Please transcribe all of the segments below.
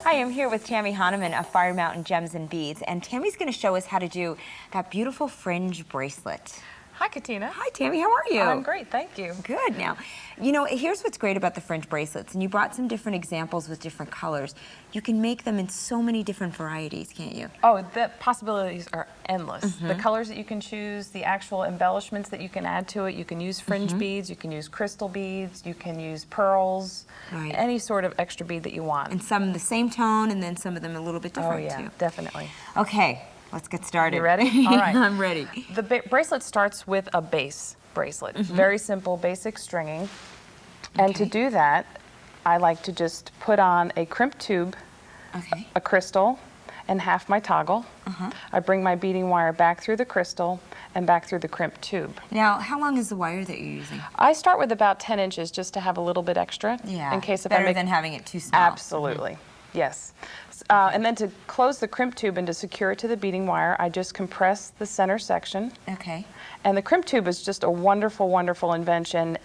Hi, I'm here with Tammy Honaman of Fire Mountain Gems and Beads, and Tammy's going to show us how to do that beautiful fringe bracelet. Hi, Katina. Hi, Tammy. How are you? I'm great, thank you. Good. Now, you know, here's what's great about the fringe bracelets, and you brought some different examples with different colors. You can make them in so many different varieties, can't you? Oh, the possibilities are endless. The colors that you can choose, the actual embellishments that you can add to it. You can use fringe beads, you can use crystal beads, you can use pearls, any sort of extra bead that you want. And some the same tone, and then some of them a little bit different, oh, yeah, too. Definitely. Okay. Let's get started. You ready? All right. I'm ready. The bracelet starts with a base bracelet. Very simple, basic stringing. And to do that, I like to just put on a crimp tube, a crystal, and half my toggle. I bring my beading wire back through the crystal and back through the crimp tube. Now, how long is the wire that you're using? I start with about 10 inches just to have a little bit extra. Yeah, in case if better I make than having it too small. Absolutely. Yes. And then to close the crimp tube and to secure it to the beading wire, I just compress the center section. Okay. And the crimp tube is just a wonderful, wonderful invention.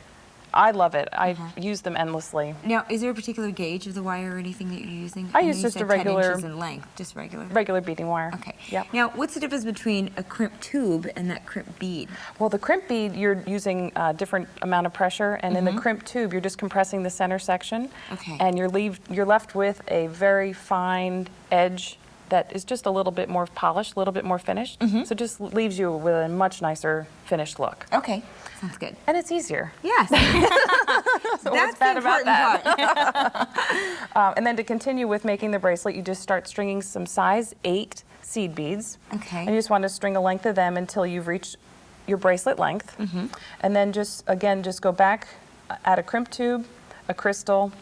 I love it. I use them endlessly. Now, is there a particular gauge of the wire or anything that you're using? I use just a regular 10 inches in length, just regular. Regular beading wire. Okay. Yep. Now, what's the difference between a crimp tube and that crimp bead? Well, the crimp bead, you're using a different amount of pressure, and in the crimp tube, you're just compressing the center section. Okay. And you're left with a very fine edge that is just a little bit more polished, a little bit more finished. So it just leaves you with a much nicer finished look. Okay. Sounds good. And it's easier. Yes. So That's what's bad the about important that? And then to continue with making the bracelet, you just start stringing some size 8 seed beads. Okay. And you just want to string a length of them until you've reached your bracelet length. And then just go back, add a crimp tube, a crystal.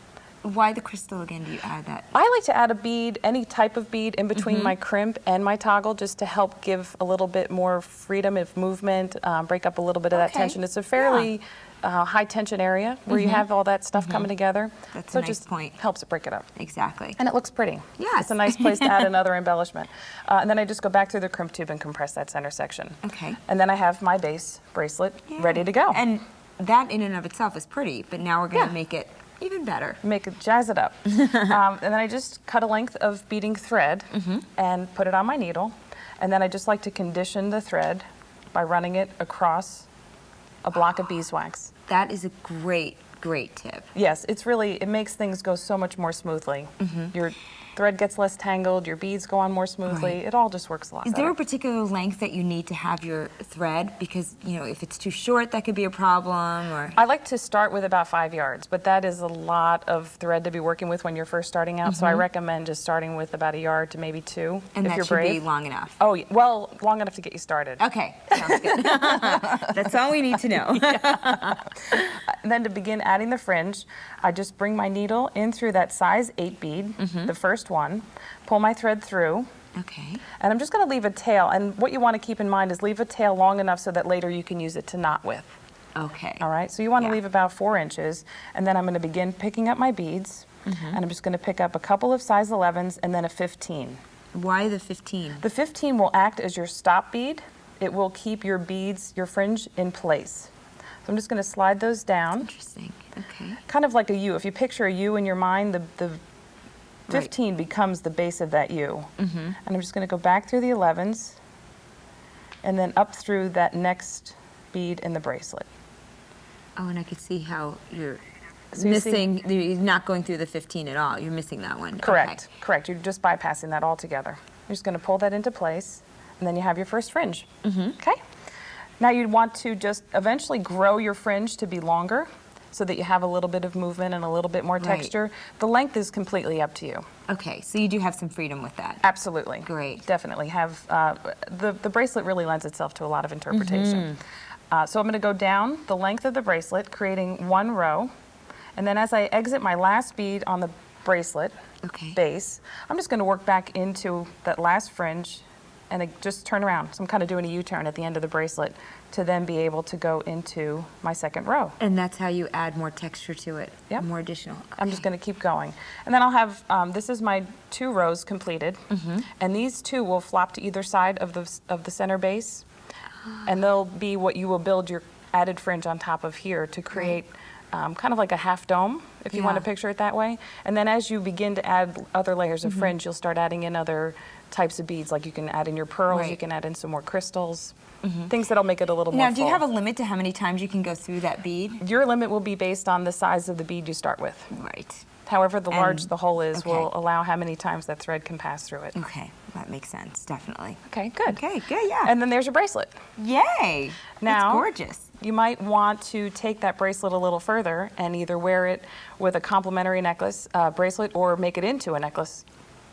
Why the crystal again? Do you add that? I like to add a bead, any type of bead, in between my crimp and my toggle, just to help give a little bit more freedom of movement, break up a little bit of that tension. It's a fairly high tension area where you have all that stuff coming together. That's so a nice just point. Helps it break it up. Exactly. And it looks pretty. Yes. It's a nice place to add another embellishment. And then I just go back through the crimp tube and compress that center section. Okay. And then I have my base bracelet ready to go. And that in and of itself is pretty, but now we're going to make it even better. Make it, jazz it up. And then I just cut a length of beading thread and put it on my needle. And then I just like to condition the thread by running it across a block of beeswax. That is a great, great tip. Yes, it makes things go so much more smoothly. Your thread gets less tangled, your beads go on more smoothly. It all just works a lot better. Is there a particular length that you need to have your thread? Because, you know, if it's too short, that could be a problem, or... I like to start with about 5 yards, but that is a lot of thread to be working with when you're first starting out, so I recommend just starting with about 1 yard to maybe 2, and if that you're should brave. be long enough. Oh, yeah. Well, long enough to get you started. Okay, sounds good. That's all we need to know. And then to begin adding the fringe, I just bring my needle in through that size 8 bead, the first one, pull my thread through, Okay. and I'm just going to leave a tail. And what you want to keep in mind is leave a tail long enough so that later you can use it to knot with. Okay. All right, so you want to leave about 4 inches, and then I'm going to begin picking up my beads, and I'm just going to pick up a couple of size 11s and then a 15. Why the 15? The 15 will act as your stop bead. It will keep your beads, your fringe, in place. So I'm just going to slide those down. Interesting. Okay. Kind of like a U. If you picture a U in your mind, the 15 becomes the base of that U. And I'm just going to go back through the 11s and then up through that next bead in the bracelet. Oh, and I could see how you're So you missing, you're not going through the 15 at all. You're missing that one. Correct, Okay. correct. You're just bypassing that altogether. You're just going to pull that into place, and then you have your first fringe. Okay? Now you'd want to just eventually grow your fringe to be longer so that you have a little bit of movement and a little bit more texture. The length is completely up to you. Okay, so you do have some freedom with that. Absolutely. Great. Definitely have, the bracelet really lends itself to a lot of interpretation. So I'm going to go down the length of the bracelet, creating 1 row. And then as I exit my last bead on the bracelet base, I'm just going to work back into that last fringe and just turn around. So I'm kind of doing a U-turn at the end of the bracelet to then be able to go into my second row. And that's how you add more texture to it. Yep. More additional. I'm just going to keep going. And then I'll have, this is my 2 rows completed. And these 2 will flop to either side of the center base. And they'll be what you will build your added fringe on top of here to create kind of like a half dome. if you want to Yeah. picture it that way. And then as you begin to add other layers of fringe, you'll start adding in other types of beads. Like you can add in your pearls, you Right. can add in some more crystals, things that'll make it a little Now, more do you full. have a limit to how many times you can go through that bead? Your limit will be based on the size of the bead you start with. Right. However the large And- the hole is will okay. allow how many times that thread can pass through it. Okay, that makes sense, definitely. Okay, good. Okay, good, yeah. And then there's your bracelet. Yay! Now- It's gorgeous. You might want to take that bracelet a little further and either wear it with a complementary necklace, bracelet, or make it into a necklace.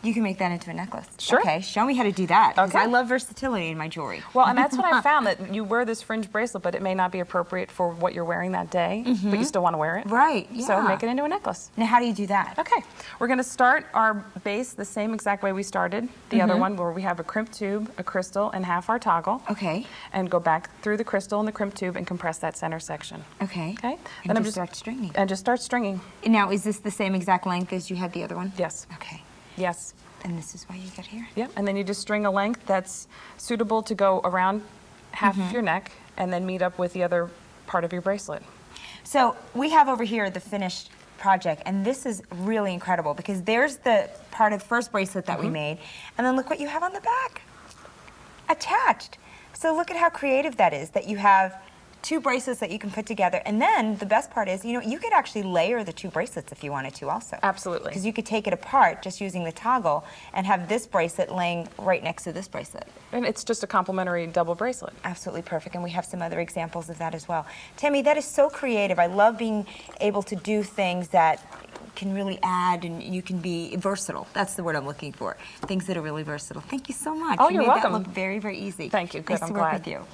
You can make that into a necklace. Sure. Okay, show me how to do that. Because Okay. I love versatility in my jewelry. Well, and that's what I found, that you wear this fringe bracelet, but it may not be appropriate for what you're wearing that day, but you still want to wear it. Right, So yeah. make it into a necklace. Now, how do you do that? Okay, we're going to start our base the same exact way we started the other one, where we have a crimp tube, a crystal, and half our toggle. Okay, And go back through the crystal and the crimp tube and compress that center section. okay. Okay? And I'm just start stringing. And just start stringing. Now, is this the same exact length as you had the other one? Yes. Okay. Yes. And this is why you got here? Yep. And then you just string a length that's suitable to go around half of your neck and then meet up with the other part of your bracelet. So we have over here the finished project, and this is really incredible because there's the part of the first bracelet that we made, and then look what you have on the back, attached. So look at how creative that is, that you have two bracelets that you can put together, and then the best part is, you know, you could actually layer the two bracelets if you wanted to also. Absolutely. Because you could take it apart just using the toggle and have this bracelet laying right next to this bracelet. And it's just a complementary double bracelet. Absolutely perfect, and we have some other examples of that as well. Tammy, that is so creative. I love being able to do things that can really add, and you can be versatile. That's the word I'm looking for. Things that are really versatile. Thank you so much. Oh, You you're made welcome. that look very, very easy. Thank you. Good, Nice I'm to work glad. with you.